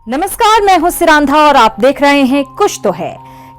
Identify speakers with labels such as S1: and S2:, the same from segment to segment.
S1: नमस्कार, मैं हूं सिरांधा और आप देख रहे हैं कुछ तो है।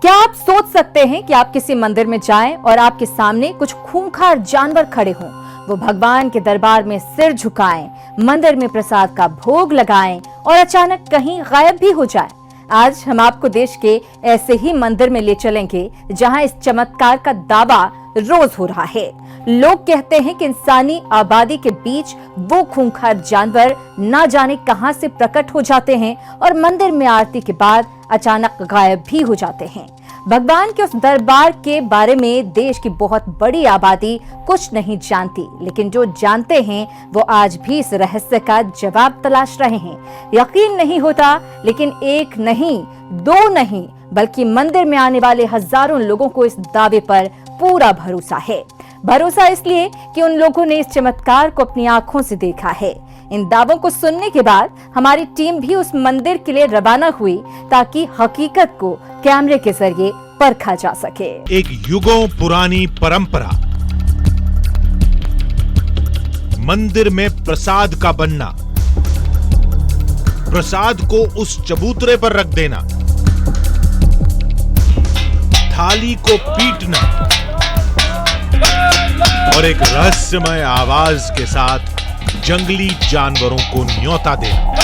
S1: क्या आप सोच सकते हैं कि आप किसी मंदिर में जाएं और आपके सामने कुछ खूंखार जानवर खड़े हों, वो भगवान के दरबार में सिर झुकाएं, मंदिर में प्रसाद का भोग लगाएं और अचानक कहीं गायब भी हो जाएं? आज हम आपको देश के ऐसे ही मंदिर में ले चलेंगे जहां इस चमत्कार का दावा रोज हो रहा है। लोग कहते हैं कि इंसानी आबादी के बीच वो खूंखार जानवर ना जाने कहां से प्रकट हो जाते हैं और मंदिर में आरती के बाद अचानक गायब भी हो जाते हैं। भगवान के उस दरबार के बारे में देश की बहुत बड़ी आबादी कुछ नहीं जानती, लेकिन जो जानते हैं वो आज भी इस रहस्य का जवाब तलाश रहे हैं। यकीन नहीं होता, लेकिन एक नहीं, दो नहीं, बल्कि मंदिर में आने वाले हजारों लोगों को इस दावे पर पूरा भरोसा है। भरोसा इसलिए कि उन लोगों ने इस चमत्कार को अपनी आंखों से देखा है। इन दावों को सुनने के बाद हमारी टीम भी उस मंदिर के लिए रवाना हुई ताकि हकीकत को कैमरे के जरिए परखा जा सके।
S2: एक युगों पुरानी परंपरा, मंदिर में प्रसाद का बनना, प्रसाद को उस चबूतरे पर रख देना, थाली को पीटना और एक रहस्यमय आवाज के साथ जंगली जानवरों को न्योता देना।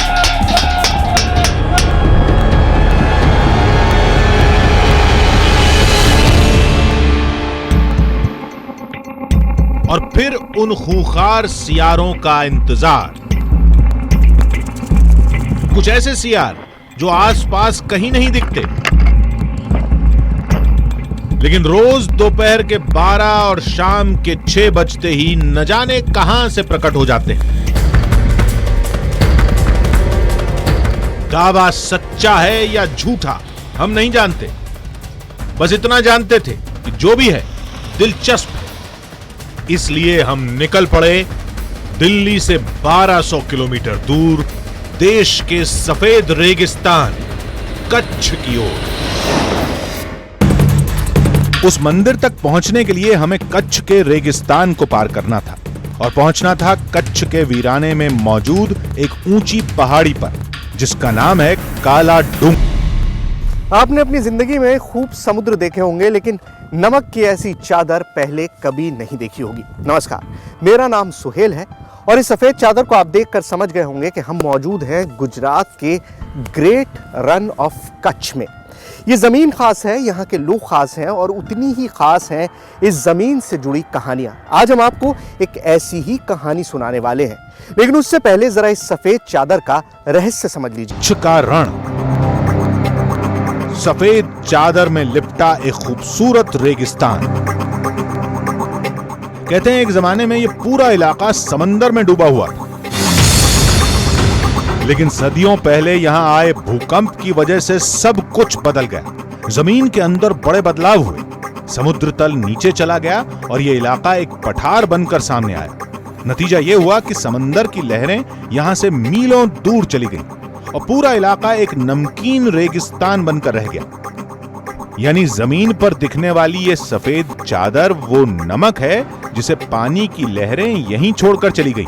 S2: और फिर उन खूंखार सियारों का इंतजार। कुछ ऐसे सियार जो आसपास कहीं नहीं दिखते, लेकिन रोज दोपहर के 12 और शाम के 6 बजते ही न जाने कहां से प्रकट हो जाते हैं। दावा सच्चा है या झूठा हम नहीं जानते, बस इतना जानते थे कि जो भी है दिलचस्प है। इसलिए हम निकल पड़े दिल्ली से 1200 किलोमीटर दूर देश के सफेद रेगिस्तान कच्छ की ओर। उस मंदिर तक पहुंचने के लिए हमें कच्छ के रेगिस्तान को पार करना था और पहुंचना था कच्छ के वीराने में मौजूद एक ऊंची पहाड़ी पर जिसका नाम है काला डूंगर।
S3: आपने अपनी जिंदगी में खूब समुद्र देखे होंगे, लेकिन नमक की ऐसी चादर पहले कभी नहीं देखी होगी। नमस्कार, मेरा नाम सुहेल है और इस सफेद चादर को आप देखकर समझ गए होंगे कि हम मौजूद हैं गुजरात के ग्रेट रन ऑफ कच्छ में। ये ज़मीन खास है, यहाँ के लोग खास हैं और उतनी ही खास हैं इस ज़मीन से जुड़ी कहानियाँ। आज हम आपको एक ऐसी ही कहानी सुनाने वाले हैं, लेकिन उससे पहले जरा इस सफ़ेद चादर का रहस्य समझ लीजिए।
S2: कच्छ का रण, सफेद चादर में लिपटा एक खूबसूरत रेगिस्तान। कहते हैं एक जमाने में ये पूरा इलाका समंदर में डूबा हुआ था, लेकिन सदियों पहले यहां आए भूकंप की वजह से सब कुछ बदल गया। जमीन के अंदर बड़े बदलाव हुए, समुद्र तल नीचे चला गया और यह इलाका एक पठार बनकर सामने आया। नतीजा यह हुआ कि समंदर की लहरें यहां से मीलों दूर चली गईं और पूरा इलाका एक नमकीन रेगिस्तान बनकर रह गया। यानी जमीन पर दिखने वाली ये सफेद चादर वो नमक है जिसे पानी की लहरें यहीं छोड़कर चली गईं।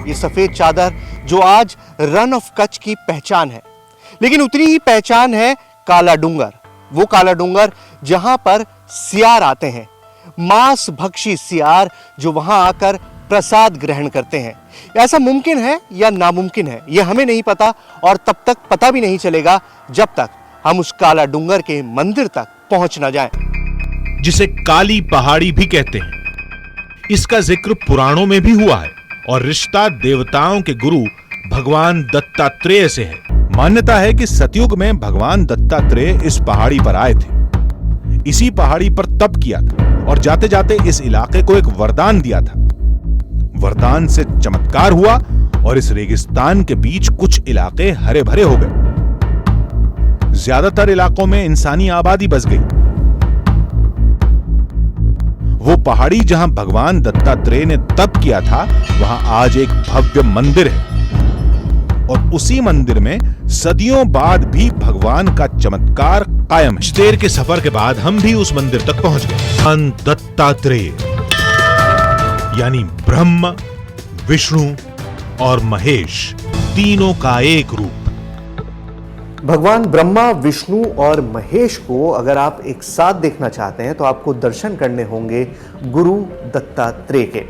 S3: ये सफेद चादर जो आज रन ऑफ कच्छ की पहचान है, लेकिन उतनी ही पहचान है काला डूंगर। वो काला डूंगर जहां पर सियार आते हैं, मांस भक्षी सियार जो वहां आकर प्रसाद ग्रहण करते हैं। ऐसा मुमकिन है या नामुमकिन है, यह हमें नहीं पता और तब तक पता भी नहीं चलेगा जब तक हम उस काला डूंगर के मंदिर तक पहुंच न जाएं,
S2: जिसे काली पहाड़ी भी कहते हैं। इसका जिक्र पुराणों में भी हुआ है और रिश्ता देवताओं के गुरु भगवान दत्तात्रेय से है। मान्यता है कि सतयुग में भगवान दत्तात्रेय इस पहाड़ी पर आए थे, इसी पहाड़ी पर तप किया था और जाते जाते इस इलाके को एक वरदान दिया था। वरदान से चमत्कार हुआ और इस रेगिस्तान के बीच कुछ इलाके हरे भरे हो गए। ज्यादातर इलाकों में इंसानी आबादी बस गई। वो पहाड़ी जहां भगवान दत्तात्रेय ने तप किया था, वहां आज एक भव्य मंदिर है और उसी मंदिर में सदियों बाद भी भगवान का चमत्कार कायम है। देर के सफर के बाद हम भी उस मंदिर तक पहुंच गए। भगवान दत्तात्रेय यानी ब्रह्मा, विष्णु और महेश तीनों का एक रूप।
S3: भगवान ब्रह्मा, विष्णु और महेश को अगर आप एक साथ देखना चाहते हैं तो आपको दर्शन करने होंगे गुरु दत्तात्रेय के।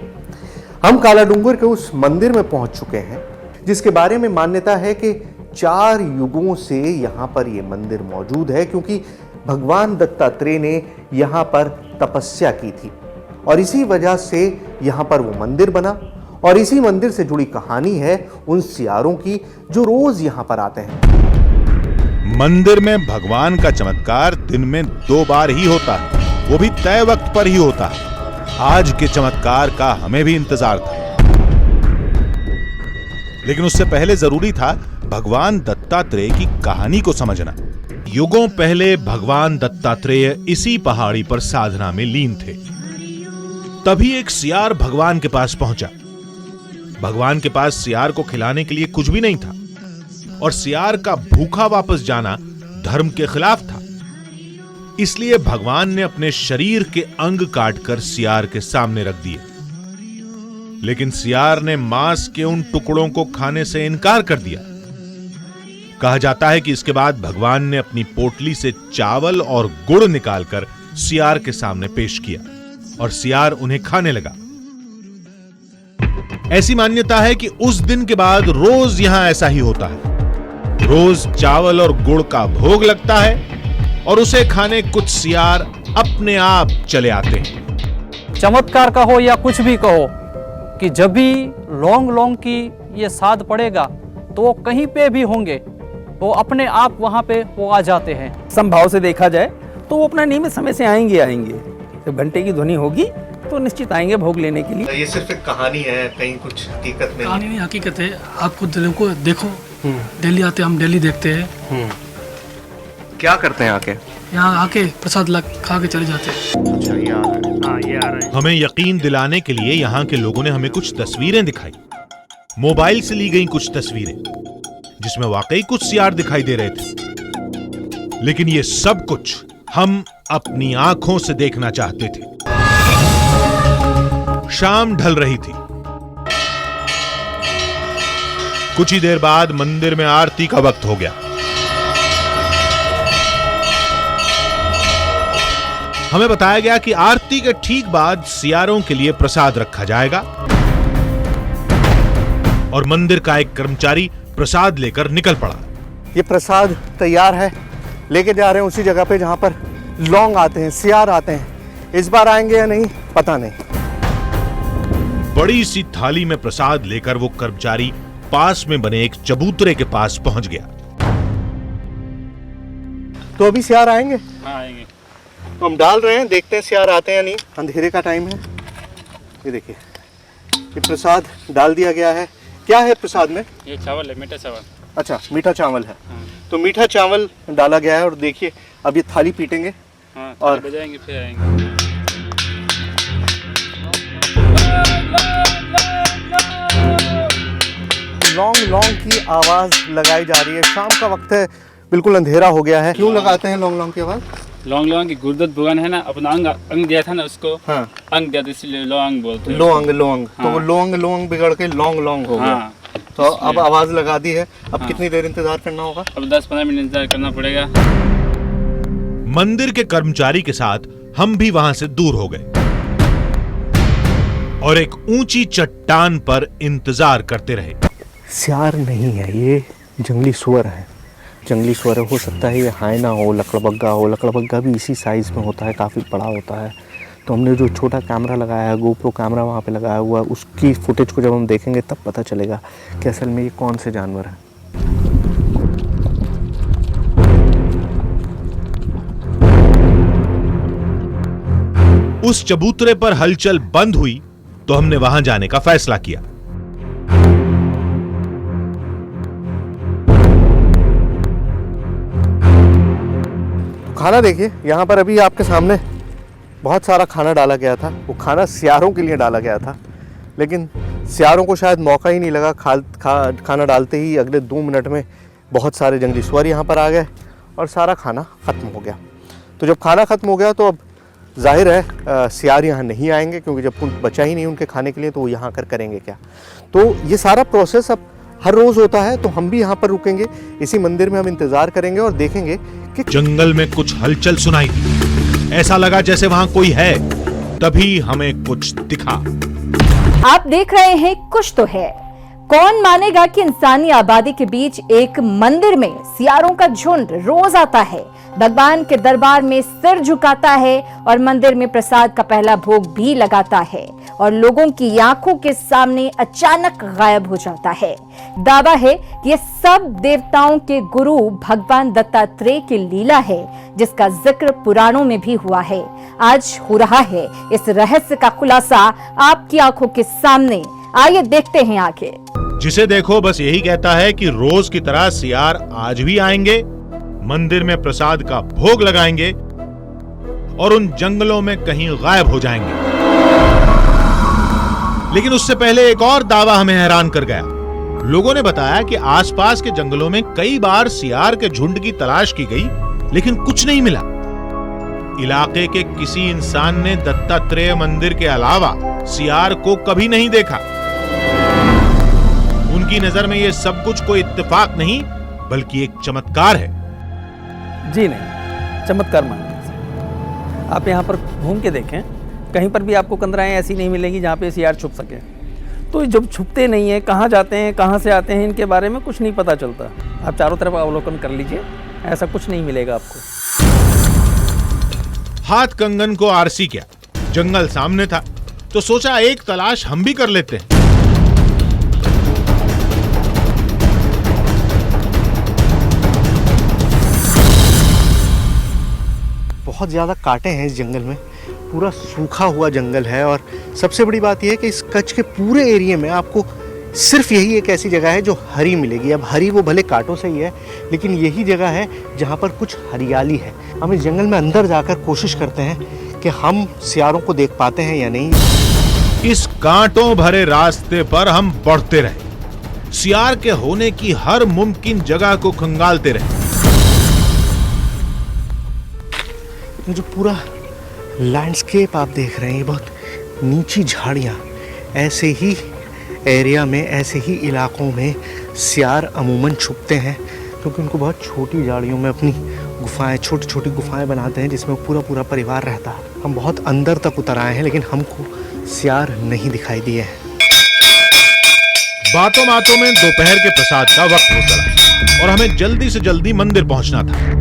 S3: हम काला डूंगर के उस मंदिर में पहुंच चुके हैं जिसके बारे में मान्यता है कि 4 युगों से यहाँ पर ये मंदिर मौजूद है, क्योंकि भगवान दत्तात्रेय ने यहाँ पर तपस्या की थी और इसी वजह से यहाँ पर वो मंदिर बना। और इसी मंदिर से जुड़ी कहानी है उन सियारों की जो रोज यहाँ पर आते हैं।
S2: मंदिर में भगवान का चमत्कार दिन में 2 बार ही होता है, वो भी तय वक्त पर ही होता है। आज के चमत्कार का हमें भी इंतजार था, लेकिन उससे पहले जरूरी था भगवान दत्तात्रेय की कहानी को समझना। युगों पहले भगवान दत्तात्रेय इसी पहाड़ी पर साधना में लीन थे। तभी एक सियार भगवान के पास पहुंचा। भगवान के पास सियार को खिलाने के लिए कुछ भी नहीं था और सियार का भूखा वापस जाना धर्म के खिलाफ था। इसलिए भगवान ने अपने शरीर के अंग काटकर सियार के सामने रख दिए, लेकिन सियार ने मांस के उन टुकड़ों को खाने से इनकार कर दिया। कहा जाता है कि इसके बाद भगवान ने अपनी पोटली से चावल और गुड़ निकालकर सियार के सामने पेश किया और सियार उन्हें खाने लगा। ऐसी मान्यता है कि उस दिन के बाद रोज यहां ऐसा ही होता है। रोज चावल और गुड़ का भोग लगता है और उसे खाने कुछ सियार अपने आप चले आते हैं।
S4: चमत्कार कहो या कुछ भी कहो कि जब भी लौंग लौंग की ये साध पड़ेगा तो वो कहीं पे भी होंगे, वो अपने आप वहां पे वो आ जाते हैं।
S5: संभाव से देखा जाए तो वो अपना नियमित समय से आएंगे। जब घंटे की ध्वनि होगी तो निश्चित आएंगे भोग लेने के लिए।
S3: ये सिर्फ एक कहानी है, कहीं कुछ हकीकत नहीं।
S6: कहानी नहीं, हकीकत है। आप खुद को देखो, दिल्ली आते, हम दिल्ली देखते हैं।
S3: क्या करते हैं आके?
S6: यहाँ आके प्रसाद खा के चले जाते हैं।
S3: अच्छा, ये आ रहा है।
S2: हमें यकीन दिलाने के लिए यहाँ के लोगों ने हमें कुछ तस्वीरें दिखाई। मोबाइल से ली गई कुछ तस्वीरें जिसमें वाकई कुछ सियार दिखाई दे रहे थे, लेकिन ये सब कुछ हम अपनी आंखों से देखना चाहते थे। शाम ढल रही थी। कुछ ही देर बाद मंदिर में आरती का वक्त हो गया। हमें बताया गया कि आरती के ठीक बाद सियारों के लिए प्रसाद रखा जाएगा और मंदिर का एक कर्मचारी प्रसाद लेकर निकल पड़ा।
S3: ये प्रसाद तैयार है, लेके जा रहे हैं उसी जगह पे जहां पर लौंग आते हैं, सियार आते हैं। इस बार आएंगे या नहीं पता नहीं।
S2: बड़ी सी थाली में प्रसाद लेकर वो कर्मचारी पास में बने एक चबूतरे के पास पहुंच गया।
S3: तो अभी सियार आएंगे?
S4: हाँ, आएंगे।
S3: तो हम डाल रहे हैं, देखते हैं सियार आते हैं या नहीं। अंधेरे का टाइम है। ये देखिए, ये प्रसाद डाल दिया गया है। क्या है प्रसाद में?
S4: ये चावल है, मीठा चावल।
S3: अच्छा, मीठा चावल है। तो मीठा चावल डाला गया है और देखिए अब ये थाली पीटेंगे।
S4: हाँ,
S3: और
S4: बजाएंगे फिर आएंगे।
S3: लौंग लौंग की आवाज लगाई जा रही है। शाम का वक्त है, बिल्कुल अंधेरा हो गया है। क्यों लगाते हैं लौंग लौंग की आवाज?
S4: लौंग लौंग की गुरुदत्त भगवान है ना, अपना अंग दिया था ना उसको।
S3: हाँ,
S4: अंग दिया था, इसलिए लौंग बोलते हैं।
S3: लौंग। तो
S4: हाँ।
S3: वो लौंग बिगड़ के लौंग हो गया।
S4: हाँ,
S3: तो अब आवाज लगा दी है। अब कितनी देर इंतजार करना होगा?
S4: अब 10-15 मिनट इंतजार करना पड़ेगा।
S2: मंदिर के कर्मचारी के साथ हम भी वहां से दूर हो गए और एक ऊंची चट्टान पर इंतजार करते रहे।
S3: सियार नहीं है, ये जंगली सुअर है। जंगली सुअर हो सकता है ये हायना हो, लकड़बग्गा हो। लकड़बग्गा भी इसी साइज में होता है, काफ़ी बड़ा होता है। तो हमने जो छोटा कैमरा लगाया है, गोप्रो कैमरा वहाँ पे लगाया हुआ है, उसकी फुटेज को जब हम देखेंगे तब पता चलेगा कि असल में ये कौन से जानवर है।
S2: उस चबूतरे पर हलचल बंद हुई तो हमने वहां जाने का फैसला किया।
S3: खाना देखिए, यहाँ पर अभी आपके सामने बहुत सारा खाना डाला गया था। वो खाना सियारों के लिए डाला गया था, लेकिन सियारों को शायद मौका ही नहीं लगा। खाना डालते ही अगले 2 मिनट में बहुत सारे जंगली सुअर यहाँ पर आ गए और सारा खाना ख़त्म हो गया। तो जब खाना ख़त्म हो गया तो अब जाहिर है सियार यहाँ नहीं आएंगे, क्योंकि जब बचा ही नहीं उनके खाने के लिए तो वो यहाँ आकर करेंगे क्या। तो ये सारा प्रोसेस अब हर रोज होता है, तो हम भी यहाँ पर रुकेंगे, इसी मंदिर में हम इंतजार करेंगे और देखेंगे कि
S2: जंगल में कुछ हलचल सुनाई दी। ऐसा लगा जैसे वहां कोई है। तभी हमें कुछ दिखा।
S1: आप देख रहे हैं कुछ तो है। कौन मानेगा कि इंसानी आबादी के बीच एक मंदिर में सियारों का झुंड रोज आता है, भगवान के दरबार में सिर झुकाता है और मंदिर में प्रसाद का पहला भोग भी लगाता है और लोगों की आंखों के सामने अचानक गायब हो जाता है। दावा है कि ये सब देवताओं के गुरु भगवान दत्तात्रेय की लीला है, जिसका जिक्र पुराणों में भी हुआ है। आज हो रहा है इस रहस्य का खुलासा आपकी आंखों के सामने। आइए देखते हैं आगे।
S2: जिसे देखो बस यही कहता है कि रोज की तरह सियार आज भी आएंगे, मंदिर में प्रसाद का भोग लगाएंगे और उन जंगलों में कहीं गायब हो जाएंगे। लेकिन उससे पहले एक और दावा हमें हैरान कर गया। लोगों ने बताया कि आसपास के जंगलों में कई बार सियार के झुंड की तलाश की गई, लेकिन कुछ नहीं मिला। इलाके के किसी इंसान ने दत्तात्रेय मंदिर के अलावा सियार को कभी नहीं देखा। उनकी नजर में यह सब कुछ कोई इत्तेफाक नहीं, बल्कि एक चमत्कार है।
S5: जी नहीं, चमत्कार मान लीजिए। आप यहाँ पर घूम के देखें, कहीं पर भी आपको कंदराएं ऐसी नहीं मिलेंगी जहाँ पे सियार छुप सके। तो जब छुपते नहीं हैं, कहाँ जाते हैं, कहाँ से आते हैं, इनके बारे में कुछ नहीं पता चलता। आप चारों तरफ अवलोकन कर लीजिए, ऐसा कुछ नहीं मिलेगा आपको।
S2: हाथ कंगन को आरसी किया, जंगल सामने था, तो सोचा एक तलाश हम भी कर लेते हैं।
S3: बहुत ज़्यादा कांटे हैं इस जंगल में, पूरा सूखा हुआ जंगल है। और सबसे बड़ी बात यह है कि इस कच्छ के पूरे एरिया में आपको सिर्फ यही एक ऐसी जगह है जो हरी मिलेगी। अब हरी वो भले कांटों से ही है, लेकिन यही जगह है जहाँ पर कुछ हरियाली है। हम इस जंगल में अंदर जाकर कोशिश करते हैं कि हम सियारों को देख पाते हैं या नहीं।
S2: इस कांटों भरे रास्ते पर हम बढ़ते रहे, सियार के होने की हर मुमकिन जगह को खंगालते रहे।
S3: ये जो पूरा लैंडस्केप आप देख रहे हैं, ये बहुत नीची झाड़ियाँ, ऐसे ही एरिया में, ऐसे ही इलाकों में सियार अमूमन छुपते हैं, क्योंकि उनको बहुत छोटी झाड़ियों में अपनी गुफाएं, छोटी छोटी गुफाएं बनाते हैं, जिसमें पूरा पूरा परिवार रहता है। हम बहुत अंदर तक उतर आए हैं, लेकिन हमको सियार नहीं दिखाई दिए हैं।
S2: बातों बातों में दोपहर के प्रसाद का वक्त हो चला और हमें जल्दी से जल्दी मंदिर पहुंचना था।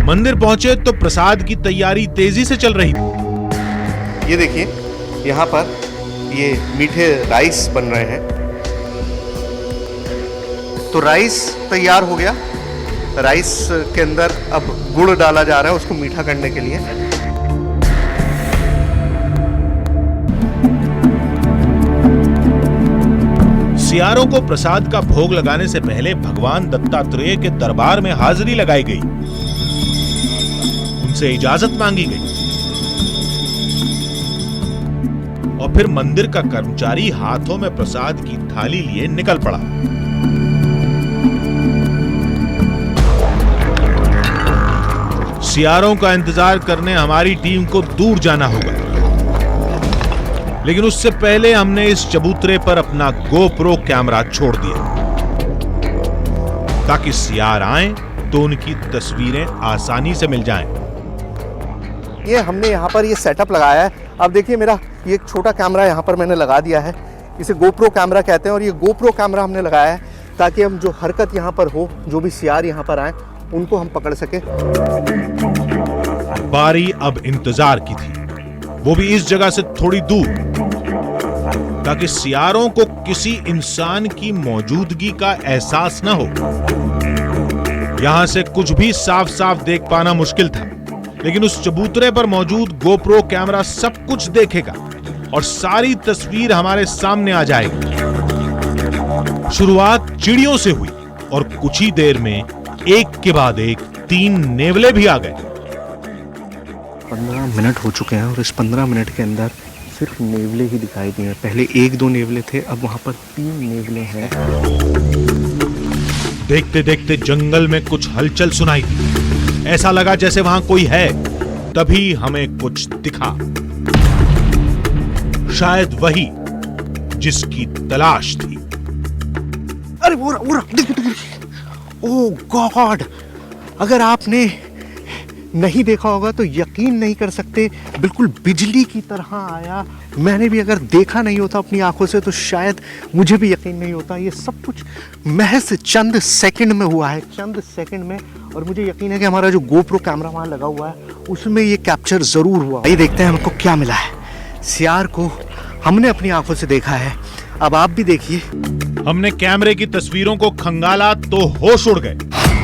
S2: मंदिर पहुंचे तो प्रसाद की तैयारी तेजी से चल रही थी।
S3: ये देखिए, यहाँ पर ये मीठे राइस बन रहे हैं। तो राइस तैयार हो गया। राइस के अंदर अब गुड़ डाला जा रहा है उसको मीठा करने के लिए।
S2: सियारों को प्रसाद का भोग लगाने से पहले भगवान दत्तात्रेय के दरबार में हाजिरी लगाई गई, उनसे इजाजत मांगी गई और फिर मंदिर का कर्मचारी हाथों में प्रसाद की थाली लिए निकल पड़ा। सियारों का इंतजार करने हमारी टीम को दूर जाना होगा, लेकिन उससे पहले हमने इस चबूतरे पर अपना गोप्रो कैमरा छोड़ दिया ताकि सियार आए तो उनकी तस्वीरें आसानी से मिल जाएं।
S3: ये हमने यहाँ पर ये सेटअप लगाया है। अब देखिए, मेरा ये एक छोटा कैमरा यहाँ पर मैंने लगा दिया है, इसे गोप्रो कैमरा कहते हैं। और ये गोप्रो कैमरा हमने लगाया है ताकि हम जो हरकत यहाँ पर हो, जो भी सियार यहाँ पर आए, उनको हम पकड़ सके।
S2: बारी अब इंतजार की थी, वो भी इस जगह से थोड़ी दूर, ताकि सियारों को किसी इंसान की मौजूदगी का एहसास न हो। यहां से कुछ भी साफ साफ देख पाना मुश्किल था, लेकिन उस चबूतरे पर मौजूद गोप्रो कैमरा सब कुछ देखेगा और सारी तस्वीर हमारे सामने आ जाएगी। शुरुआत चिड़ियों से हुई और कुछ ही देर में एक के बाद एक 3 नेवले भी आ गए।
S3: 15 मिनट हो चुके हैं और इस 15 मिनट के अंदर सिर्फ नेवले ही दिखाई दिए हैं। पहले 1-2 नेवले थे, अब वहां पर 3 नेवले हैं।
S2: देखते देखते जंगल में कुछ हलचल सुनाई दी। ऐसा लगा जैसे वहां कोई है। तभी हमें कुछ दिखा, शायद वही जिसकी तलाश थी।
S3: अरे वो रहा, देखिए, ओह गॉड, अगर आपने नहीं देखा होगा तो यकीन नहीं कर सकते, बिल्कुल बिजली की तरह आया। मैंने भी अगर देखा नहीं होता अपनी आंखों से तो शायद मुझे भी यकीन नहीं होता। ये सब कुछ महज चंद सेकंड में हुआ है, चंद सेकंड में। और मुझे यकीन है कि हमारा जो गोप्रो कैमरा वहाँ लगा हुआ है उसमें ये कैप्चर जरूर हुआ। ये देखते हैं हमको क्या मिला है। सियार को हमने अपनी आंखों से देखा है, अब आप भी देखिए।
S2: हमने कैमरे की तस्वीरों को खंगाला तो होश उड़ गए।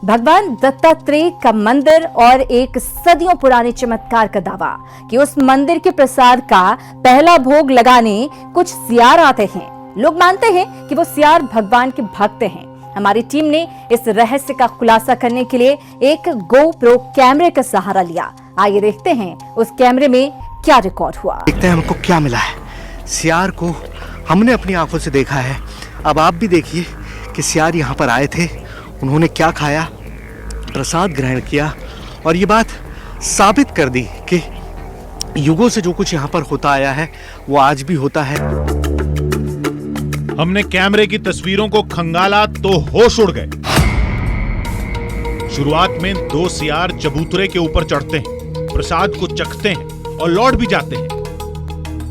S1: भगवान दत्तात्रेय का मंदिर और एक सदियों पुराने चमत्कार का दावा कि उस मंदिर के प्रसाद का पहला भोग लगाने कुछ सियार आते हैं। लोग मानते हैं कि वो सियार भगवान के भक्त हैं। हमारी टीम ने इस रहस्य का खुलासा करने के लिए एक गोप्रो कैमरे का सहारा लिया। आइए देखते हैं उस कैमरे में क्या रिकॉर्ड हुआ।
S3: देखते हैं हमको क्या मिला है। सियार को हमने अपनी आंखों से देखा है, अब आप भी देखिए कि सियार यहाँ पर आए थे, उन्होंने क्या खाया, प्रसाद ग्रहण किया और ये बात साबित कर दी कि युगों से जो कुछ यहाँ पर होता आया है वो आज भी होता है।
S2: हमने कैमरे की तस्वीरों को खंगाला तो होश उड़ गए। शुरुआत में 2 सियार चबूतरे के ऊपर चढ़ते हैं, प्रसाद को चखते हैं और लौट भी जाते हैं।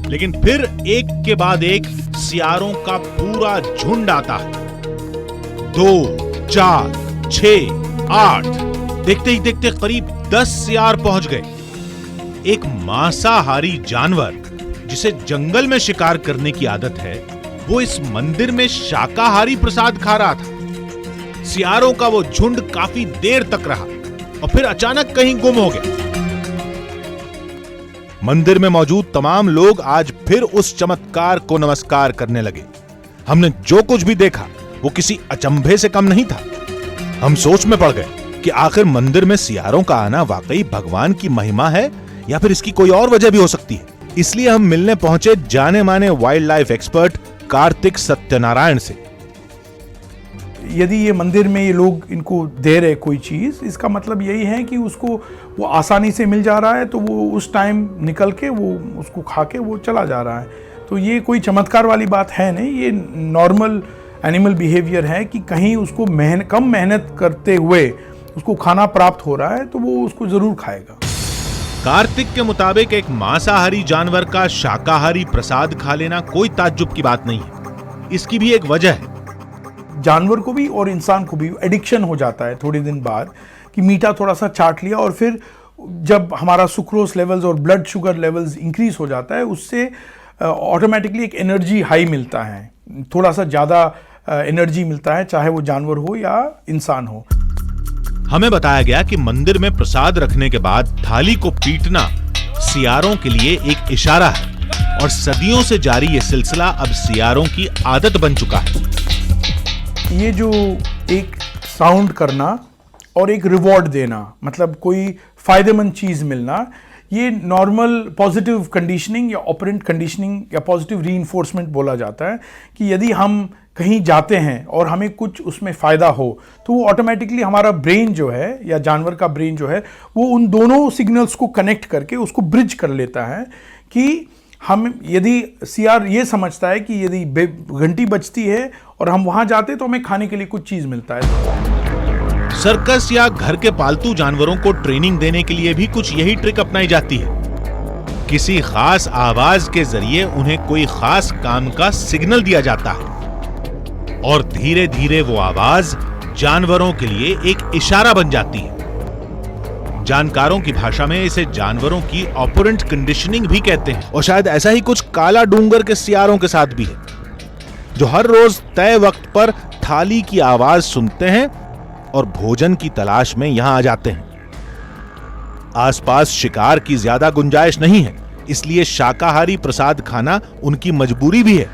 S2: लेकिन फिर एक के बाद एक सियारों का पूरा झुंड आता है। 2, 4, 6, 8, देखते ही देखते करीब 10 सियार पहुंच गए। एक मांसाहारी जानवर जिसे जंगल में शिकार करने की आदत है, वो इस मंदिर में शाकाहारी प्रसाद खा रहा था। सियारों का वो झुंड काफी देर तक रहा और फिर अचानक कहीं गुम हो गया। मंदिर में मौजूद तमाम लोग आज फिर उस चमत्कार को नमस्कार करने लगे। हमने जो कुछ भी देखा वो किसी अचंभे से कम नहीं था। हम सोच में पड़ गए कि आखिर मंदिर में सियारों का आना वाकई भगवान की महिमा है या फिर इसकी कोई और वजह भी हो सकती है। इसलिए हम मिलने पहुंचे जाने माने wild life expert Kartik Satyanarayan से।
S7: यदि ये मंदिर में ये लोग इनको दे रहे कोई चीज़, इसका मतलब यही है कि उसको वो आसानी से मिल जा रहा है, तो वो उस टाइम निकल के वो उसको खा के वो चला जा रहा है। तो ये कोई चमत्कार वाली बात है नहीं, ये नॉर्मल एनिमल बिहेवियर है कि कहीं उसको कम मेहनत करते हुए उसको खाना प्राप्त हो रहा है तो वो उसको जरूर खाएगा।
S2: कार्तिक के मुताबिक एक मांसाहारी जानवर का शाकाहारी प्रसाद खा लेना कोई ताज्जुब की बात नहीं है। इसकी भी एक वजह है।
S7: जानवर को भी और इंसान को भी एडिक्शन हो जाता है थोड़े दिन बाद कि मीठा थोड़ा सा चाट लिया और फिर जब हमारा सुक्रोज लेवल्स और ब्लड शुगर लेवल्स इंक्रीज हो जाता है, उससे ऑटोमेटिकली एक एनर्जी हाई मिलता है, थोड़ा सा ज़्यादा एनर्जी मिलता है, चाहे वो जानवर हो या इंसान हो।
S2: हमें बताया गया कि मंदिर में प्रसाद रखने के बाद थाली को पीटना सियारों के लिए एक इशारा है और सदियों से जारी ये सिलसिला अब सियारों की आदत बन चुका है।
S7: ये जो एक साउंड करना और एक रिवॉर्ड देना, मतलब कोई फायदेमंद चीज़ मिलना, ये नॉर्मल पॉजिटिव कंडीशनिंग या ऑपरेंट कंडीशनिंग या पॉजिटिव रीइंफोर्समेंट बोला जाता है कि यदि हम कहीं जाते हैं और हमें कुछ उसमें फ़ायदा हो तो वो ऑटोमेटिकली हमारा ब्रेन जो है या जानवर का ब्रेन जो है वो उन दोनों सिग्नल्स को कनेक्ट करके उसको ब्रिज कर लेता है कि हम, यदि सियार ये समझता है कि यदि घंटी बजती है और हम वहाँ जाते तो हमें खाने के लिए कुछ चीज़ मिलता है।
S2: सर्कस या घर के पालतू जानवरों को ट्रेनिंग देने के लिए भी कुछ यही ट्रिक अपनाई जाती है। किसी खास आवाज के जरिए उन्हें कोई खास काम का सिग्नल दिया जाता है और धीरे धीरे वो आवाज जानवरों के लिए एक इशारा बन जाती है। जानकारों की भाषा में इसे जानवरों की ऑपरेंट कंडीशनिंग भी कहते हैं। और शायद ऐसा ही कुछ काला डूंगर के सियारों के साथ भी है, जो हर रोज तय वक्त पर थाली की आवाज सुनते हैं और भोजन की तलाश में यहां आ जाते हैं। आसपास शिकार की ज्यादा गुंजाइश नहीं है, इसलिए शाकाहारी प्रसाद खाना उनकी मजबूरी भी है।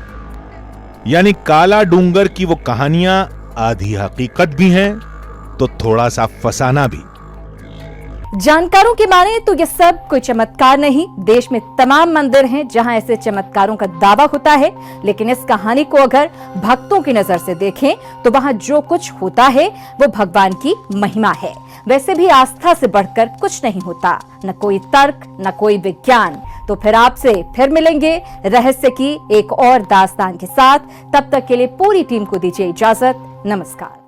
S2: यानी काला डूंगर की वो कहानियां आधी हकीकत भी हैं तो थोड़ा सा फसाना भी।
S1: जानकारों की माने तो ये सब कोई चमत्कार नहीं। देश में तमाम मंदिर हैं जहां ऐसे चमत्कारों का दावा होता है, लेकिन इस कहानी को अगर भक्तों की नजर से देखें तो वहां जो कुछ होता है वो भगवान की महिमा है। वैसे भी आस्था से बढ़कर कुछ नहीं होता, न कोई तर्क, न कोई विज्ञान। तो फिर आपसे फिर मिलेंगे रहस्य की एक और दास्तान के साथ। तब तक के लिए पूरी टीम को दीजिए इजाजत। नमस्कार।